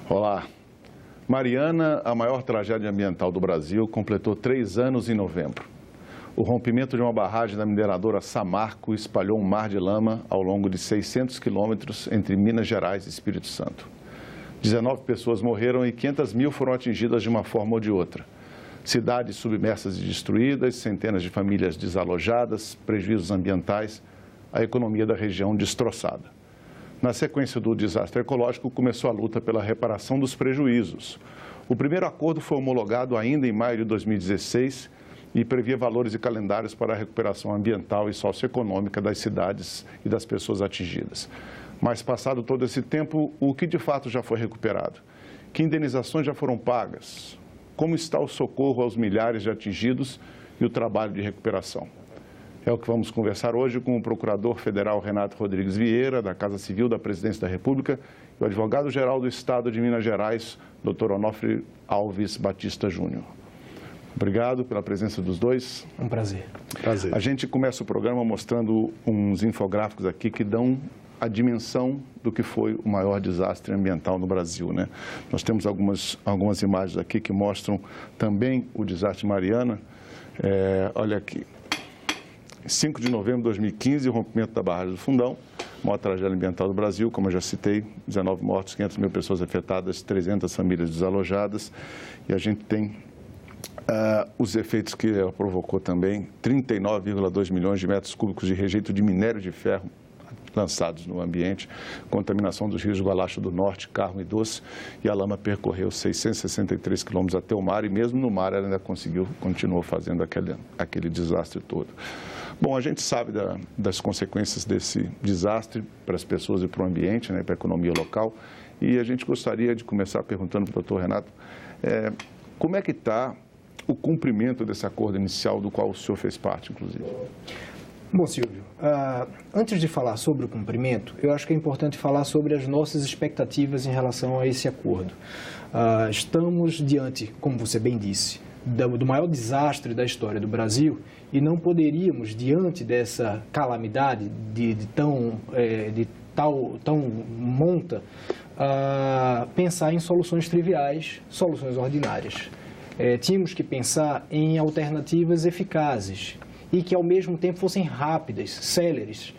Olá. Mariana, a maior tragédia ambiental do Brasil, completou 3 anos em novembro. O rompimento de uma barragem da mineradora Samarco espalhou um mar de lama ao longo de 600 quilômetros entre Minas Gerais e Espírito Santo. 19 pessoas morreram e 500 mil foram atingidas de uma forma ou de outra. Cidades submersas e destruídas, centenas de famílias desalojadas, prejuízos ambientais, a economia da região destroçada. Na sequência do desastre ecológico, começou a luta pela reparação dos prejuízos. O primeiro acordo foi homologado ainda em maio de 2016 e previa valores e calendários para a recuperação ambiental e socioeconômica das cidades e das pessoas atingidas. Mas, passado todo esse tempo, o que de fato já foi recuperado? Que indenizações já foram pagas? Como está o socorro aos milhares de atingidos e o trabalho de recuperação? É o que vamos conversar hoje com o Procurador Federal Renato Rodrigues Vieira, da Casa Civil da Presidência da República, e o Advogado-Geral do Estado de Minas Gerais, Dr. Onofre Alves Batista Júnior. Obrigado pela presença dos dois. Um prazer. A gente começa o programa mostrando uns infográficos aqui que dão a dimensão do que foi o maior desastre ambiental no Brasil, né? Nós temos algumas imagens aqui que mostram também o desastre Mariana. Olha aqui. 5 de novembro de 2015, o rompimento da barragem do Fundão, maior tragédia ambiental do Brasil, como eu já citei, 19 mortos, 500 mil pessoas afetadas, 300 famílias desalojadas. E a gente tem os efeitos que ela provocou também, 39,2 milhões de metros cúbicos de rejeito de minério de ferro lançados no ambiente, contaminação dos rios Gualacho do Norte, Carmo e Doce, e a lama percorreu 663 quilômetros até o mar, e mesmo no mar ela ainda continuou fazendo aquele desastre todo. Bom, a gente sabe das consequências desse desastre para as pessoas e para o ambiente, né, para a economia local, e a gente gostaria de começar perguntando para o doutor Renato, como é que está o cumprimento desse acordo inicial do qual o senhor fez parte, inclusive? Bom, Silvio, antes de falar sobre o cumprimento, eu acho que é importante falar sobre as nossas expectativas em relação a esse acordo. Estamos diante, como você bem disse, do maior desastre da história do Brasil e não poderíamos, diante dessa calamidade de tal monta, pensar em soluções triviais, soluções ordinárias. Tínhamos que pensar em alternativas eficazes e que, ao mesmo tempo, fossem rápidas, céleres,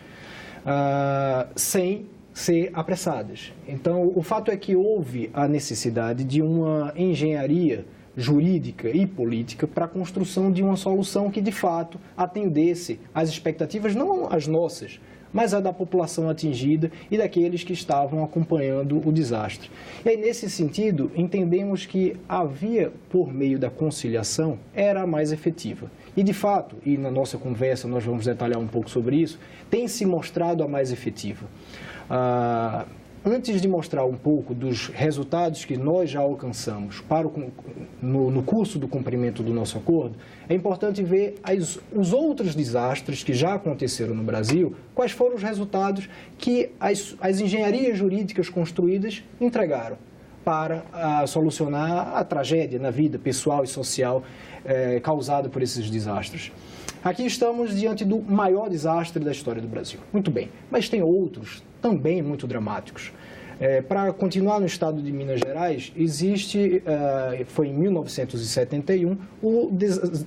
sem ser apressadas. Então, o fato é que houve a necessidade de uma engenharia jurídica e política para a construção de uma solução que, de fato, atendesse às expectativas, não as nossas, mas a da população atingida e daqueles que estavam acompanhando o desastre. E aí, nesse sentido, entendemos que a via por meio da conciliação era a mais efetiva. E, de fato, e na nossa conversa nós vamos detalhar um pouco sobre isso, tem se mostrado a mais efetiva. Antes de mostrar um pouco dos resultados que nós já alcançamos no curso do cumprimento do nosso acordo, é importante ver os outros desastres que já aconteceram no Brasil, quais foram os resultados que as engenharias jurídicas construídas entregaram para solucionar a tragédia na vida pessoal e social causada por esses desastres. Aqui estamos diante do maior desastre da história do Brasil. Muito bem, mas tem outros também muito dramáticos. Para continuar no estado de Minas Gerais, foi em 1971, o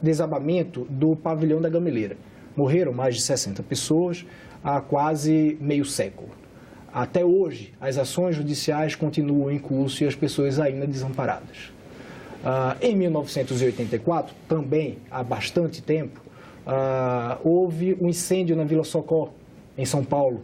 desabamento do pavilhão da Gameleira. Morreram mais de 60 pessoas há quase meio século. Até hoje, as ações judiciais continuam em curso e as pessoas ainda desamparadas. Em 1984, também há bastante tempo, houve um incêndio na Vila Socó, em São Paulo.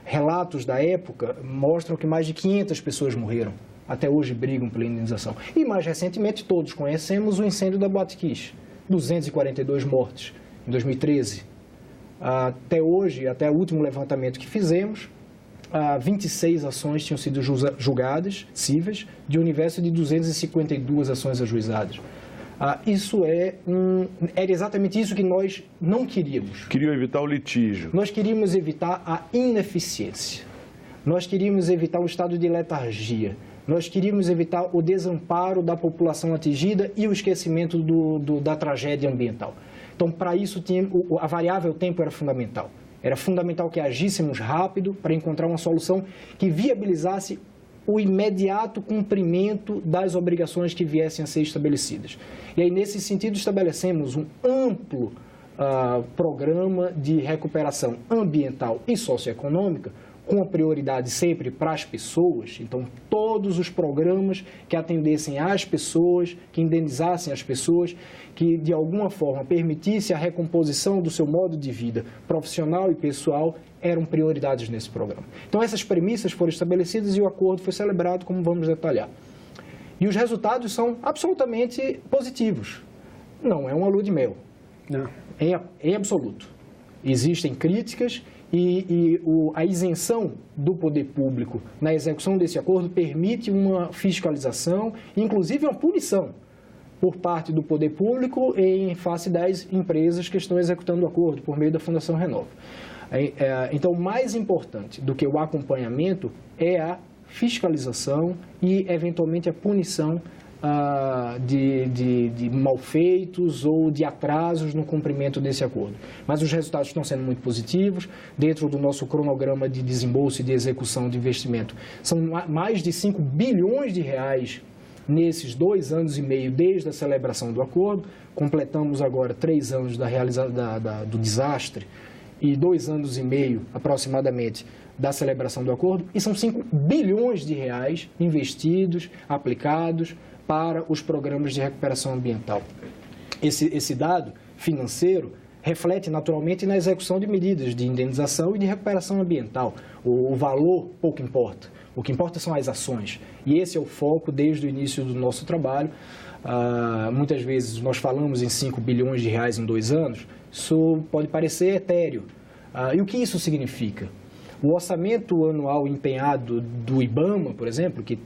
Relatos da época mostram que mais de 500 pessoas morreram. Até hoje brigam pela indenização. E mais recentemente, todos conhecemos o incêndio da Boate Kiss. 242 mortes em 2013. Até hoje, até o último levantamento que fizemos, 26 ações tinham sido julgadas, cíveis, de um universo de 252 ações ajuizadas. Era exatamente isso que nós não queríamos. Queriam evitar o litígio. Nós queríamos evitar a ineficiência. Nós queríamos evitar o estado de letargia. Nós queríamos evitar o desamparo da população atingida e o esquecimento da tragédia ambiental. Então, para isso, a variável tempo era fundamental. Era fundamental que agíssemos rápido para encontrar uma solução que viabilizasse o imediato cumprimento das obrigações que viessem a ser estabelecidas. E aí, nesse sentido, estabelecemos um amplo programa de recuperação ambiental e socioeconômica, com a prioridade sempre para as pessoas. Então, todos os programas que atendessem às pessoas, que indenizassem as pessoas, que de alguma forma permitisse a recomposição do seu modo de vida profissional e pessoal, eram prioridades nesse programa. Então, essas premissas foram estabelecidas e o acordo foi celebrado, como vamos detalhar. E os resultados são absolutamente positivos. Não é uma lua de mel. Não. Em absoluto. Existem críticas e a isenção do poder público na execução desse acordo permite uma fiscalização, inclusive uma punição por parte do poder público em face das empresas que estão executando o acordo por meio da Fundação Renova. Então, mais importante do que o acompanhamento é a fiscalização e, eventualmente, a punição de malfeitos ou de atrasos no cumprimento desse acordo. Mas os resultados estão sendo muito positivos. Dentro do nosso cronograma de desembolso e de execução de investimento, são mais de 5 bilhões de reais nesses 2 anos e meio desde a celebração do acordo. Completamos agora 3 anos do desastre e 2 anos e meio, aproximadamente, da celebração do acordo, e são 5 bilhões de reais investidos, aplicados para os programas de recuperação ambiental. Esse dado financeiro reflete naturalmente na execução de medidas de indenização e de recuperação ambiental. O valor pouco importa, o que importa são as ações, e esse é o foco desde o início do nosso trabalho. Muitas vezes nós falamos em 5 bilhões de reais em 2 anos, isso pode parecer etéreo. E o que isso significa? O orçamento anual empenhado do IBAMA, por exemplo, que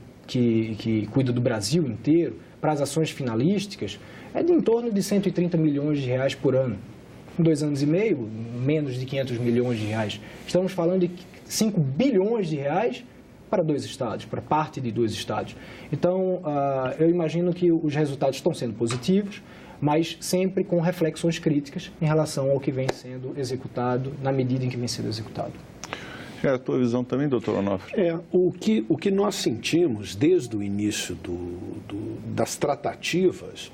cuida do Brasil inteiro, para as ações finalísticas, é de em torno de 130 milhões de reais por ano. Em 2 anos e meio, menos de 500 milhões de reais. Estamos falando de 5 bilhões de reais para 2 estados, para parte de 2 estados. Então, eu imagino que os resultados estão sendo positivos, mas sempre com reflexões críticas em relação ao que vem sendo executado, na medida em que vem sendo executado. É a tua visão também, doutor Onofre? O que nós sentimos desde o início das tratativas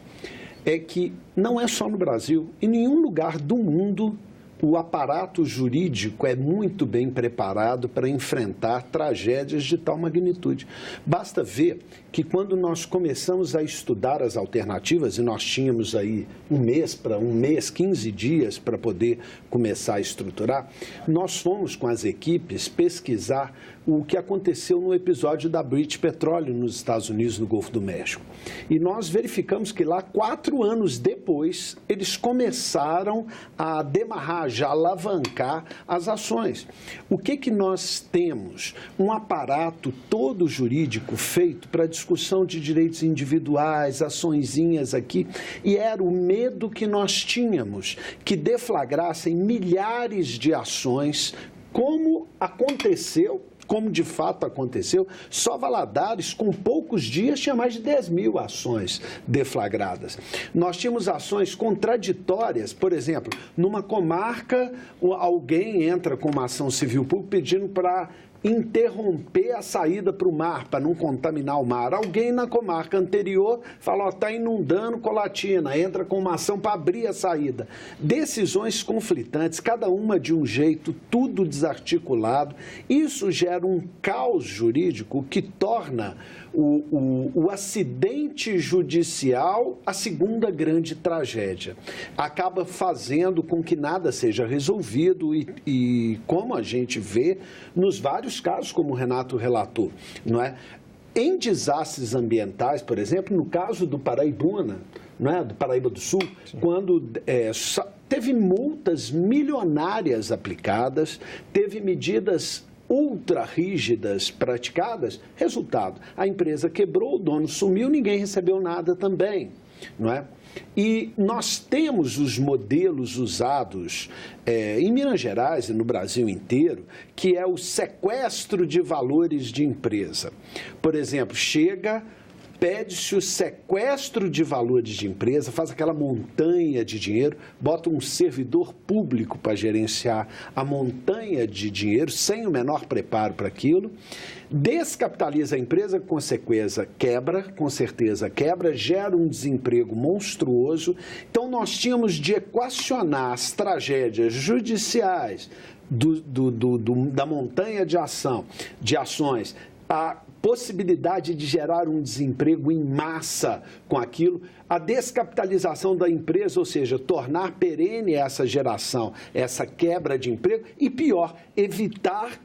é que não é só no Brasil, em nenhum lugar do mundo o aparato jurídico é muito bem preparado para enfrentar tragédias de tal magnitude. Basta ver que quando nós começamos a estudar as alternativas, e nós tínhamos aí um mês, 15 dias para poder começar a estruturar, nós fomos com as equipes pesquisar o que aconteceu no episódio da British Petroleum nos Estados Unidos, no Golfo do México. E nós verificamos que lá, 4 anos depois, eles começaram a demarrar, já alavancar as ações. O que nós temos? Um aparato todo jurídico feito para discussão de direitos individuais, açõezinhas aqui, e era o medo que nós tínhamos, que deflagrassem milhares de ações, como de fato aconteceu. Só Valadares, com poucos dias, tinha mais de 10 mil ações deflagradas. Nós tínhamos ações contraditórias, por exemplo, numa comarca, alguém entra com uma ação civil pública pedindo para interromper a saída para o mar, para não contaminar o mar. Alguém na comarca anterior fala, está inundando Colatina, entra com uma ação para abrir a saída. Decisões conflitantes, cada uma de um jeito, tudo desarticulado. Isso gera um caos jurídico que torna o acidente judicial a segunda grande tragédia. Acaba fazendo com que nada seja resolvido e como a gente vê nos vários casos, como o Renato relatou, não é? Em desastres ambientais, por exemplo, no caso do Paraibuna, não é? Do Paraíba do Sul, sim, quando teve multas milionárias aplicadas, teve medidas ultra rígidas praticadas, resultado, a empresa quebrou, o dono sumiu, ninguém recebeu nada também, não é? E nós temos os modelos usados em Minas Gerais e no Brasil inteiro, que é o sequestro de valores de empresa. Por exemplo, chega pede-se o sequestro de valores de empresa, faz aquela montanha de dinheiro, bota um servidor público para gerenciar a montanha de dinheiro, sem o menor preparo para aquilo, descapitaliza a empresa, com certeza quebra, gera um desemprego monstruoso. Então, nós tínhamos de equacionar as tragédias judiciais da montanha de ações, a possibilidade de gerar um desemprego em massa com aquilo, a descapitalização da empresa, ou seja, tornar perene essa geração, essa quebra de emprego e, pior, evitar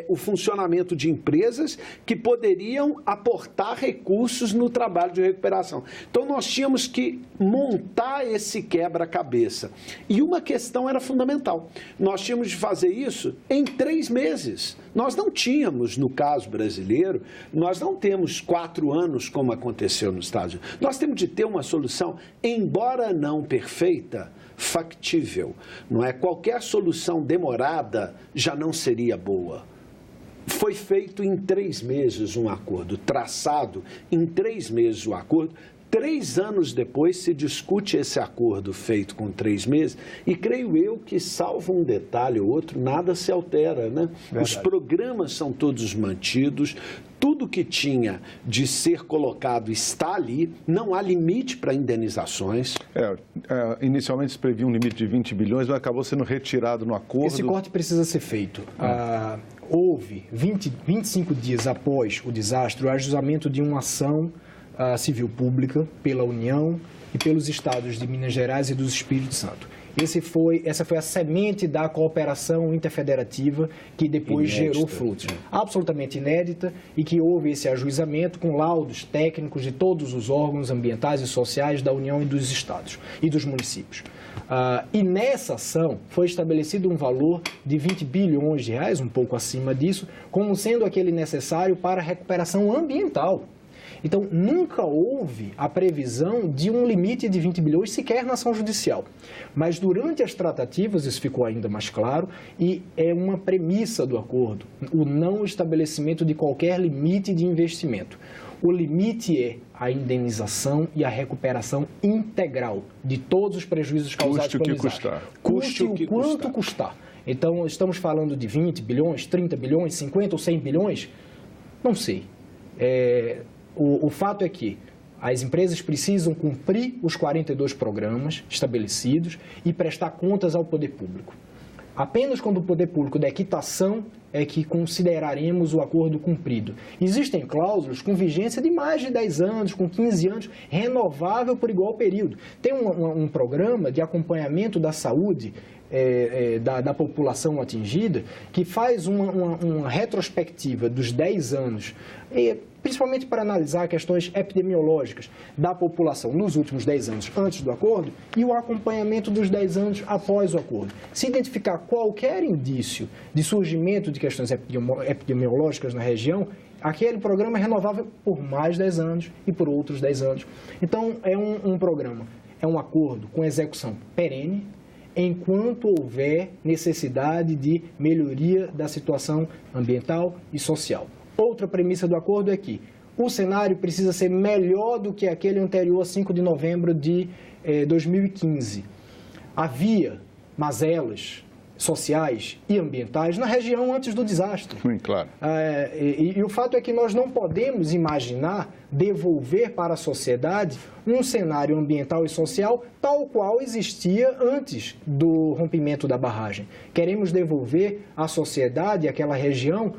o funcionamento de empresas que poderiam aportar recursos no trabalho de recuperação. Então, nós tínhamos que montar esse quebra-cabeça. E uma questão era fundamental. Nós tínhamos de fazer isso em 3 meses. Nós não tínhamos, no caso brasileiro, nós não temos 4 anos como aconteceu nos Estados Unidos. Nós temos de ter uma solução, embora não perfeita, factível. Não é? Qualquer solução demorada já não seria boa. Foi feito em 3 meses um acordo, traçado em 3 meses o acordo. 3 anos depois se discute esse acordo feito com 3 meses e creio eu que, salvo um detalhe ou outro, nada se altera, né? Os programas são todos mantidos, tudo que tinha de ser colocado está ali, não há limite para indenizações. Inicialmente se previa um limite de 20 bilhões, mas acabou sendo retirado no acordo. Esse corte precisa ser feito. Houve, 25 dias após o desastre, o ajuizamento de uma ação civil pública pela União e pelos estados de Minas Gerais e do Espírito Santo. Essa foi a semente da cooperação interfederativa que depois gerou frutos. Absolutamente inédita, e que houve esse ajuizamento com laudos técnicos de todos os órgãos ambientais e sociais da União e dos estados e dos municípios. E nessa ação foi estabelecido um valor de 20 bilhões de reais, um pouco acima disso, como sendo aquele necessário para a recuperação ambiental. Então, nunca houve a previsão de um limite de 20 bilhões sequer na ação judicial. Mas durante as tratativas isso ficou ainda mais claro e é uma premissa do acordo, o não estabelecimento de qualquer limite de investimento. O limite é a indenização e a recuperação integral de todos os prejuízos causados pelo desastre. Custe o quanto custar. Então, estamos falando de 20 bilhões, 30 bilhões, 50 ou 100 bilhões? Não sei. O fato é que as empresas precisam cumprir os 42 programas estabelecidos e prestar contas ao poder público. Apenas quando o poder público der quitação é que consideraremos o acordo cumprido. Existem cláusulas com vigência de mais de 10 anos, com 15 anos, renovável por igual período. Tem um programa de acompanhamento da saúde da população atingida que faz uma retrospectiva dos 10 anos, principalmente para analisar questões epidemiológicas da população nos últimos 10 anos antes do acordo e o acompanhamento dos 10 anos após o acordo. Se identificar qualquer indício de surgimento de questões epidemiológicas na região, aquele programa é renovável por mais 10 anos e por outros 10 anos. Então, é um programa, é um acordo com execução perene, enquanto houver necessidade de melhoria da situação ambiental e social. Outra premissa do acordo é que o cenário precisa ser melhor do que aquele anterior a 5 de novembro de 2015. Havia mazelas sociais e ambientais na região antes do desastre. Claro. E o fato é que nós não podemos imaginar devolver para a sociedade um cenário ambiental e social tal qual existia antes do rompimento da barragem. Queremos devolver à sociedade, àquela região,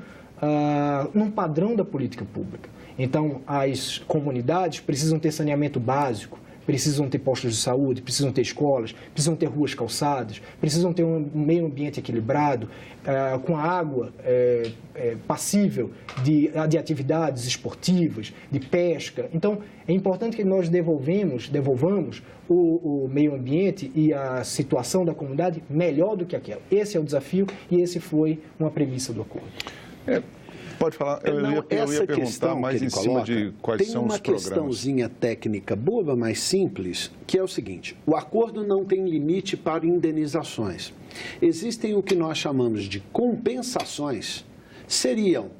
num padrão da política pública. Então, as comunidades precisam ter saneamento básico, precisam ter postos de saúde, precisam ter escolas, precisam ter ruas calçadas, precisam ter um meio ambiente equilibrado, com água passível de atividades esportivas, de pesca. Então, é importante que nós devolvamos o meio ambiente e a situação da comunidade melhor do que aquela. Esse é o desafio e esse foi uma premissa do acordo. Pode falar, eu ia perguntar mais em cima de quais são os programas. Tem uma questãozinha técnica boba, mas simples, que é o seguinte: o acordo não tem limite para indenizações. Existem o que nós chamamos de compensações, seriam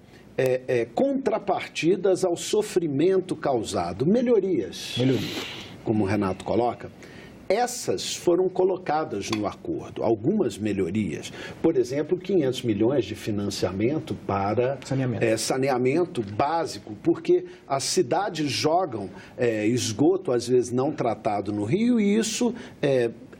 contrapartidas ao sofrimento causado, melhorias, como o Renato coloca. Essas foram colocadas no acordo, algumas melhorias. Por exemplo, 500 milhões de financiamento para saneamento básico, porque as cidades jogam esgoto, às vezes não tratado, no rio, e isso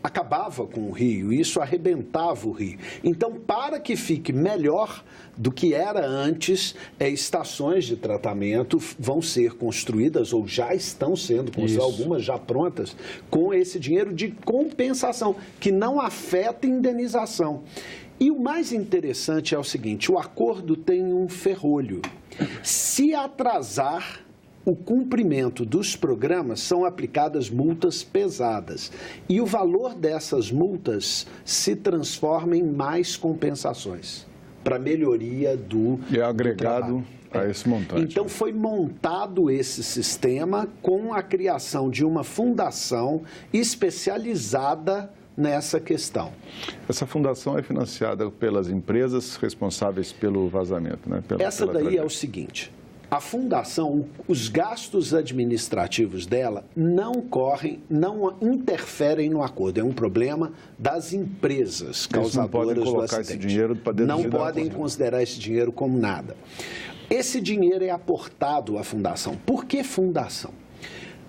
acabava com o rio, isso arrebentava o rio. Então, para que fique melhor do que era antes, estações de tratamento vão ser construídas ou já estão sendo construídas, algumas já prontas, com esse dinheiro de compensação, que não afeta indenização. E o mais interessante é o seguinte, o acordo tem um ferrolho. Se atrasar o cumprimento dos programas, são aplicadas multas pesadas. E o valor dessas multas se transforma em mais compensações para melhoria do E é agregado a esse montante. Então, foi montado esse sistema com a criação de uma fundação especializada nessa questão. Essa fundação é financiada pelas empresas responsáveis pelo vazamento, né? Essa daí é o seguinte... A fundação, os gastos administrativos dela não interferem no acordo. É um problema das empresas causadoras do acidente. Não podem considerar esse dinheiro como nada. Esse dinheiro é aportado à fundação. Por que fundação?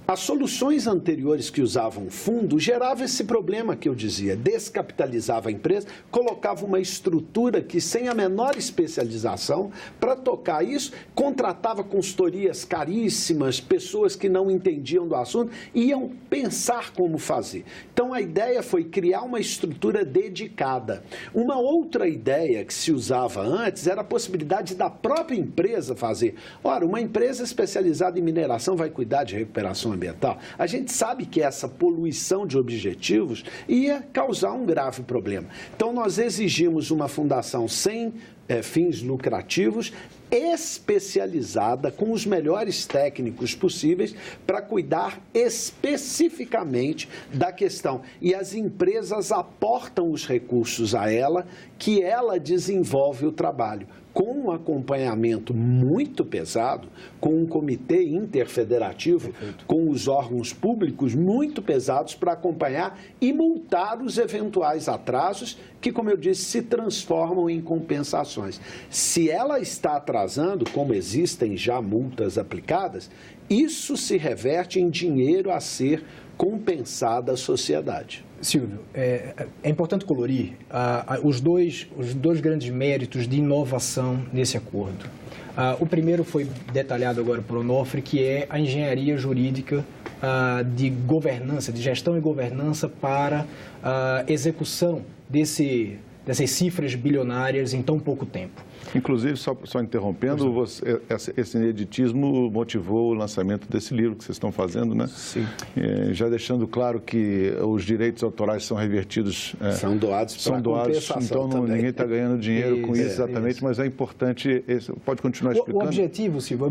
As soluções anteriores que usavam fundo geravam esse problema que eu dizia, descapitalizava a empresa, colocava uma estrutura que, sem a menor especialização, para tocar isso, contratava consultorias caríssimas, pessoas que não entendiam do assunto, iam pensar como fazer. Então, a ideia foi criar uma estrutura dedicada. Uma outra ideia que se usava antes era a possibilidade da própria empresa fazer. Ora, uma empresa especializada em mineração vai cuidar de recuperação ambiental. A gente sabe que essa poluição de objetivos ia causar um grave problema. Então, nós exigimos uma fundação sem fins lucrativos, especializada, com os melhores técnicos possíveis, para cuidar especificamente da questão. E as empresas aportam os recursos a ela, que ela desenvolve o trabalho, com um acompanhamento muito pesado, com um comitê interfederativo, com os órgãos públicos muito pesados para acompanhar e multar os eventuais atrasos que, como eu disse, se transformam em compensações. Se ela está atrasando, como existem já multas aplicadas, isso se reverte em dinheiro a ser compensado à sociedade. Silvio, é importante colorir os dois grandes méritos de inovação nesse acordo. O primeiro foi detalhado agora por Onofre, que é a engenharia jurídica de governança, de gestão e governança para a execução dessas cifras bilionárias em tão pouco tempo. Inclusive, só interrompendo, esse ineditismo motivou o lançamento desse livro que vocês estão fazendo, né? Sim. Já deixando claro que os direitos autorais são revertidos... São doados para compensação então também. Ninguém está ganhando dinheiro com isso exatamente, mas é importante... Pode continuar explicando? O objetivo, Silvio,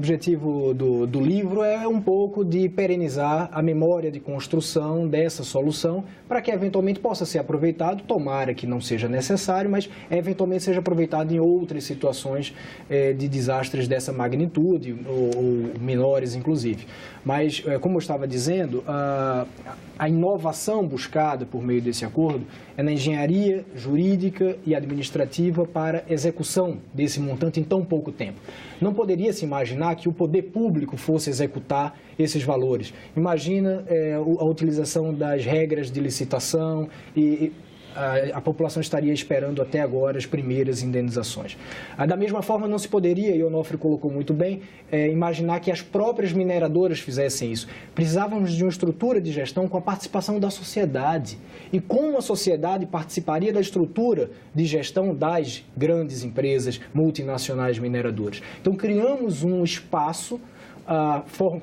do livro é um pouco de perenizar a memória de construção dessa solução para que eventualmente possa ser aproveitado, tomara que não seja necessário, mas eventualmente seja aproveitado em outras situações de desastres dessa magnitude, ou menores, inclusive. Mas, como eu estava dizendo, a inovação buscada por meio desse acordo é na engenharia jurídica e administrativa para execução desse montante em tão pouco tempo. Não poderia se imaginar que o poder público fosse executar esses valores. Imagina a utilização das regras de licitação e a população estaria esperando até agora as primeiras indenizações. Da mesma forma, não se poderia, e o Onofre colocou muito bem, imaginar que as próprias mineradoras fizessem isso. Precisávamos de uma estrutura de gestão com a participação da sociedade. E como a sociedade participaria da estrutura de gestão das grandes empresas multinacionais mineradoras? Então, criamos um espaço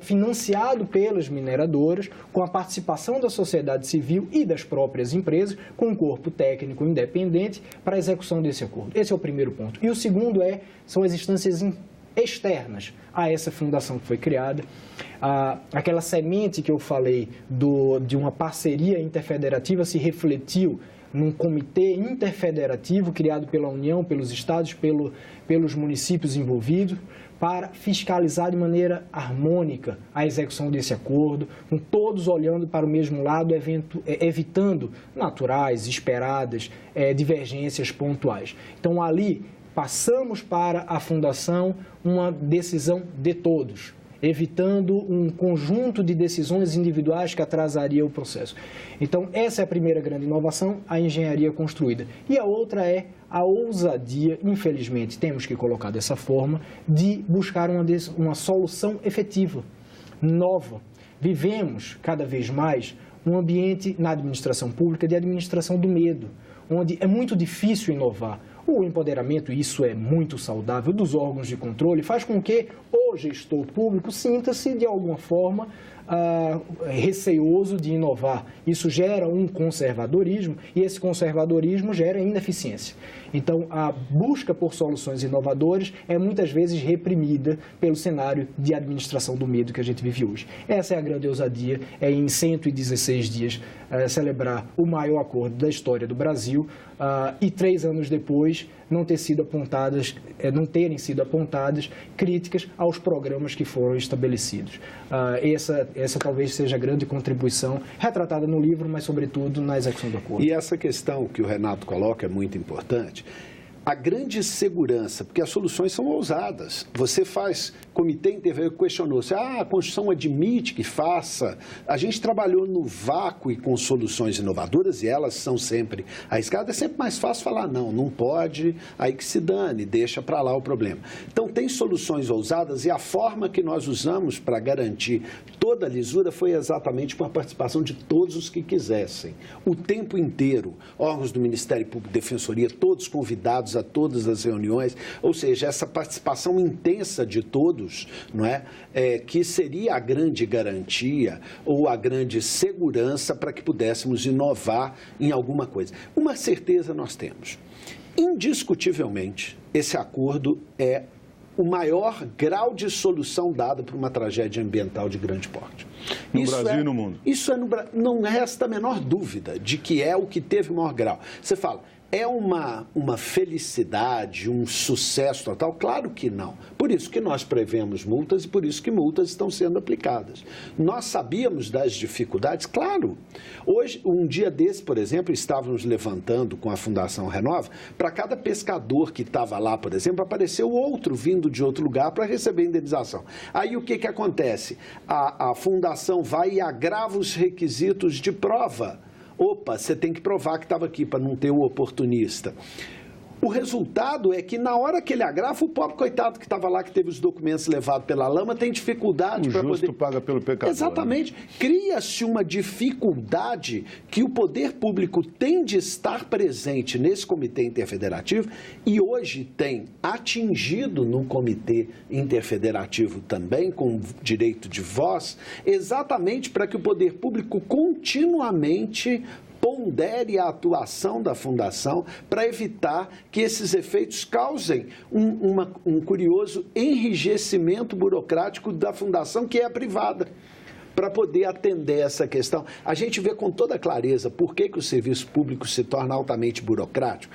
financiado pelas mineradoras, com a participação da sociedade civil e das próprias empresas, com um corpo técnico independente para a execução desse acordo. Esse é o primeiro ponto. E o segundo são as instâncias externas a essa fundação que foi criada. Aquela semente que eu falei de uma parceria interfederativa se refletiu num comitê interfederativo criado pela União, pelos estados, pelos municípios envolvidos, para fiscalizar de maneira harmônica a execução desse acordo, com todos olhando para o mesmo lado, evitando naturais, esperadas, divergências pontuais. Então, ali, passamos para a fundação uma decisão de todos, evitando um conjunto de decisões individuais que atrasaria o processo. Então, essa é a primeira grande inovação, a engenharia construída. E a outra é a ousadia, infelizmente, temos que colocar dessa forma, de buscar uma solução efetiva, nova. Vivemos, cada vez mais, um ambiente na administração pública de administração do medo, onde é muito difícil inovar. O empoderamento, isso é muito saudável, dos órgãos de controle, faz com que o gestor público sinta-se, de alguma forma, receoso de inovar. Isso gera um conservadorismo e esse conservadorismo gera ineficiência. Então, a busca por soluções inovadoras é muitas vezes reprimida pelo cenário de administração do medo que a gente vive hoje. Essa é a grande ousadia, em 116 dias celebrar o maior acordo da história do Brasil e 3 anos depois não terem sido apontadas críticas aos programas que foram estabelecidos. Essa talvez seja a grande contribuição retratada no livro, mas sobretudo na execução do acordo. E essa questão que o Renato coloca é muito importante. A grande segurança, porque as soluções são ousadas. Você faz comitê interveio, questionou se a Constituição admite que faça. A gente trabalhou no vácuo e com soluções inovadoras e elas são sempre arriscadas. É sempre mais fácil falar não pode, aí que se dane, deixa para lá o problema. Então tem soluções ousadas e a forma que nós usamos para garantir toda a lisura foi exatamente com a participação de todos os que quisessem. O tempo inteiro, órgãos do Ministério Público, Defensoria, todos convidados a todas as reuniões, ou seja, essa participação intensa de todos, não é? Que seria a grande garantia ou a grande segurança para que pudéssemos inovar em alguma coisa. Uma certeza nós temos. Indiscutivelmente, esse acordo é o maior grau de solução dado por uma tragédia ambiental de grande porte. No Brasil e no mundo. Isso não resta a menor dúvida de que é o que teve o maior grau. Você fala, é uma felicidade, um sucesso total? Claro que não. Por isso que nós prevemos multas e por isso que multas estão sendo aplicadas. Nós sabíamos das dificuldades? Claro. Hoje, um dia desse, por exemplo, estávamos levantando com a Fundação Renova, para cada pescador que estava lá, por exemplo, apareceu outro vindo de outro lugar para receber indenização. Aí o que acontece? A Fundação vai e agrava os requisitos de prova. Opa, você tem que provar que estava aqui para não ter o oportunista. O resultado é que na hora que ele agrava, o pobre coitado que estava lá, que teve os documentos levados pela lama, tem dificuldade para poder... O justo paga pelo pecador. Exatamente. Né? Cria-se uma dificuldade que o poder público tem de estar presente nesse comitê interfederativo e hoje tem atingido no comitê interfederativo também, com direito de voz, exatamente para que o poder público continuamente pondere a atuação da Fundação para evitar que esses efeitos causem um curioso enrijecimento burocrático da Fundação, que é a privada, para poder atender essa questão. A gente vê com toda clareza por que o serviço público se torna altamente burocrático.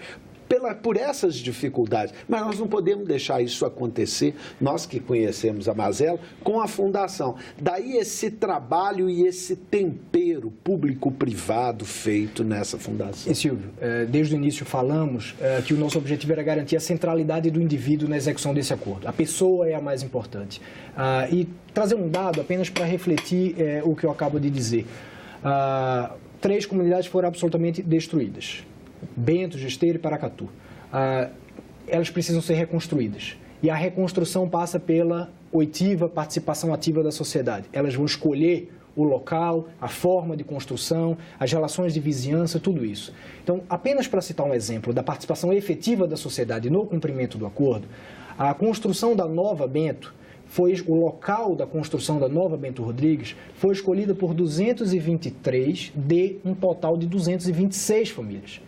Por essas dificuldades, mas nós não podemos deixar isso acontecer, nós que conhecemos a Mazelo, com a Fundação. Daí esse trabalho e esse tempero público-privado feito nessa Fundação. E Silvio, desde o início falamos que o nosso objetivo era garantir a centralidade do indivíduo na execução desse acordo. A pessoa é a mais importante. E trazer um dado apenas para refletir o que eu acabo de dizer. 3 comunidades foram absolutamente destruídas. Bento, Gesteira e Paracatu. Elas precisam ser reconstruídas. E a reconstrução passa pela oitiva participação ativa da sociedade. Elas vão escolher o local, a forma de construção, as relações de vizinhança, tudo isso. Então, apenas para citar um exemplo da participação efetiva da sociedade no cumprimento do acordo, a construção da Nova Bento, o local da construção da Nova Bento Rodrigues foi escolhida por 223 de um total de 226 famílias.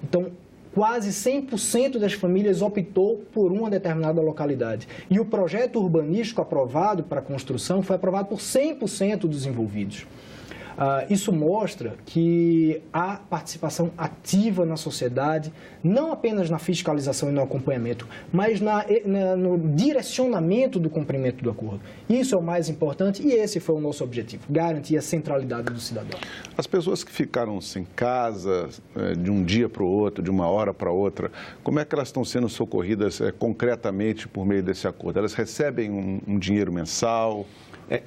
Então, quase 100% das famílias optou por uma determinada localidade. E o projeto urbanístico aprovado para a construção foi aprovado por 100% dos envolvidos. Isso mostra que há participação ativa na sociedade, não apenas na fiscalização e no acompanhamento, mas no direcionamento do cumprimento do acordo. Isso é o mais importante e esse foi o nosso objetivo, garantir a centralidade do cidadão. As pessoas que ficaram sem casa de um dia para o outro, de uma hora para outra, como é que elas estão sendo socorridas concretamente por meio desse acordo? Elas recebem um dinheiro mensal?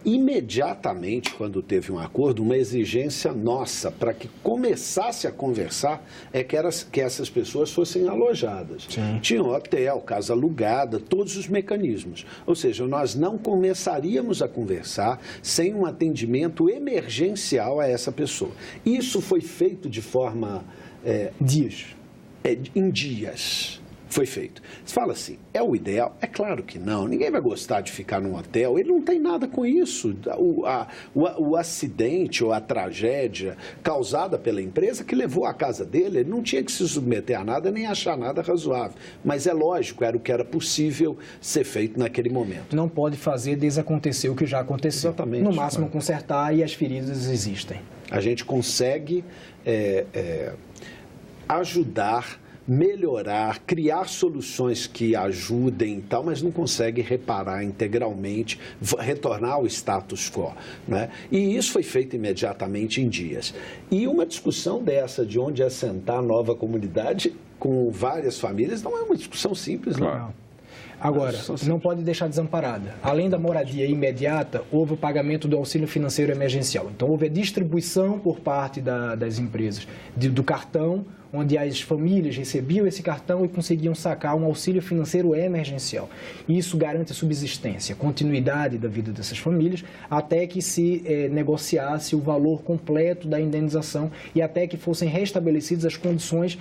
Imediatamente, quando teve um acordo, uma exigência nossa para que começasse a conversar que essas pessoas fossem alojadas. Sim. Tinha hotel, casa alugada, todos os mecanismos. Ou seja, nós não começaríamos a conversar sem um atendimento emergencial a essa pessoa. Isso foi feito de forma... em dias. Foi feito. Você fala assim, é o ideal? É claro que não. Ninguém vai gostar de ficar num hotel. Ele não tem nada com isso. O acidente ou a tragédia causada pela empresa que levou a casa dele, ele não tinha que se submeter a nada nem achar nada razoável. Mas é lógico, era o que era possível ser feito naquele momento. Não pode fazer desacontecer o que já aconteceu. Exatamente. No máximo consertar e as feridas existem. A gente consegue ajudar, melhorar, criar soluções que ajudem e tal, mas não consegue reparar integralmente, retornar ao status quo, né? E isso foi feito imediatamente em dias. E uma discussão dessa, de onde assentar a nova comunidade com várias famílias, não é uma discussão simples, Claro. não. Agora, não pode deixar desamparada. Além da moradia imediata, houve o pagamento do auxílio financeiro emergencial. Então, houve a distribuição por parte das empresas do cartão, onde as famílias recebiam esse cartão e conseguiam sacar um auxílio financeiro emergencial. Isso garante a subsistência, a continuidade da vida dessas famílias, até que se negociasse o valor completo da indenização e até que fossem restabelecidas as condições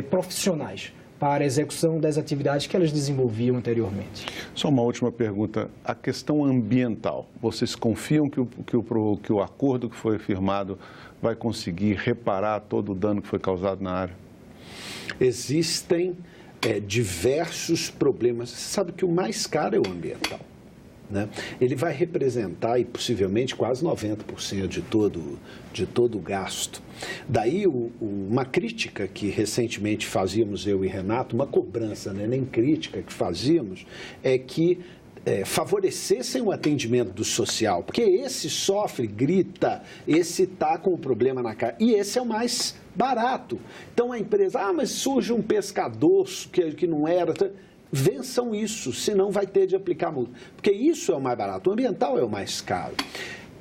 profissionais para a execução das atividades que elas desenvolviam anteriormente. Só uma última pergunta. A questão ambiental. Vocês confiam que o acordo que foi firmado vai conseguir reparar todo o dano que foi causado na área? Existem diversos problemas. Você sabe que o mais caro é o ambiental, né? Ele vai representar, e possivelmente, quase 90% de todo o gasto. Daí, uma crítica que recentemente fazíamos eu e Renato, uma cobrança, né, nem crítica que fazíamos, é que favorecessem o atendimento do social, porque esse sofre, grita, esse está com o problema na cara, e esse é o mais barato. Então, a empresa, mas surge um pescador que não era... Vençam isso, senão vai ter de aplicar multa. Porque isso é o mais barato, o ambiental é o mais caro.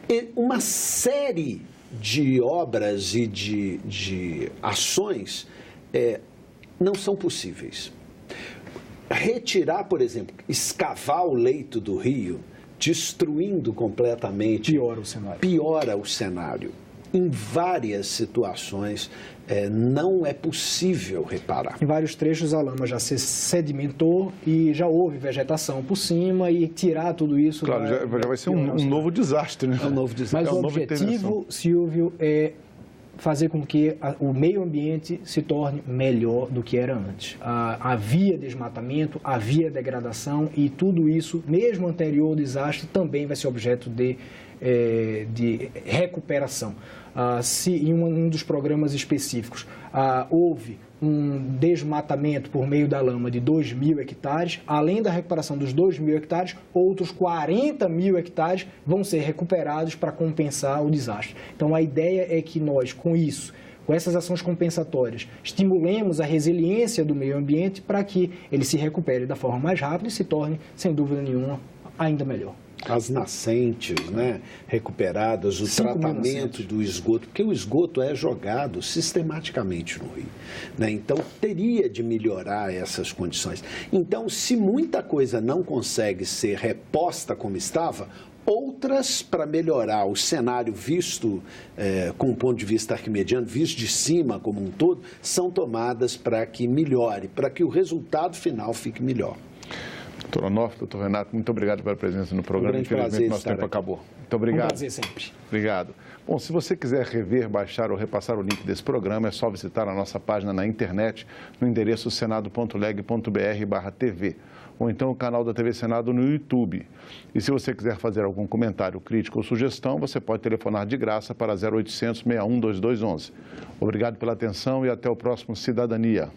E uma série de obras e de ações não são possíveis. Retirar, por exemplo, escavar o leito do rio, destruindo completamente... Piora o cenário. Em várias situações, não é possível reparar. Em vários trechos, a lama já se sedimentou e já houve vegetação por cima e tirar tudo isso... Claro, já vai ser um novo desastre, né? É um novo desastre. Mas o objetivo, Silvio, é fazer com que o meio ambiente se torne melhor do que era antes. Havia desmatamento, havia degradação e tudo isso, mesmo anterior ao desastre, também vai ser objeto de recuperação. Se em um dos programas específicos houve um desmatamento por meio da lama de 2.000 hectares, além da recuperação dos 2.000 hectares, outros 40.000 hectares vão ser recuperados para compensar o desastre. Então, a ideia é que nós, com isso, com essas ações compensatórias, estimulemos a resiliência do meio ambiente para que ele se recupere da forma mais rápida e se torne, sem dúvida nenhuma, ainda melhor. As nascentes, né, recuperadas, o tratamento do esgoto, porque o esgoto é jogado sistematicamente no rio, né? Então, teria de melhorar essas condições. Então, se muita coisa não consegue ser reposta como estava, outras, para melhorar o cenário visto com o ponto de vista arquimediano, visto de cima como um todo, são tomadas para que melhore, para que o resultado final fique melhor. Doutor Onofre, doutor Renato, muito obrigado pela presença no programa. Infelizmente, nosso tempo acabou. Muito obrigado. Um prazer sempre. Obrigado. Bom, se você quiser rever, baixar ou repassar o link desse programa, é só visitar a nossa página na internet, no endereço senado.leg.br/TV, ou então o canal da TV Senado no YouTube. E se você quiser fazer algum comentário, crítico ou sugestão, você pode telefonar de graça para 0800 61 2211. Obrigado pela atenção e até o próximo Cidadania.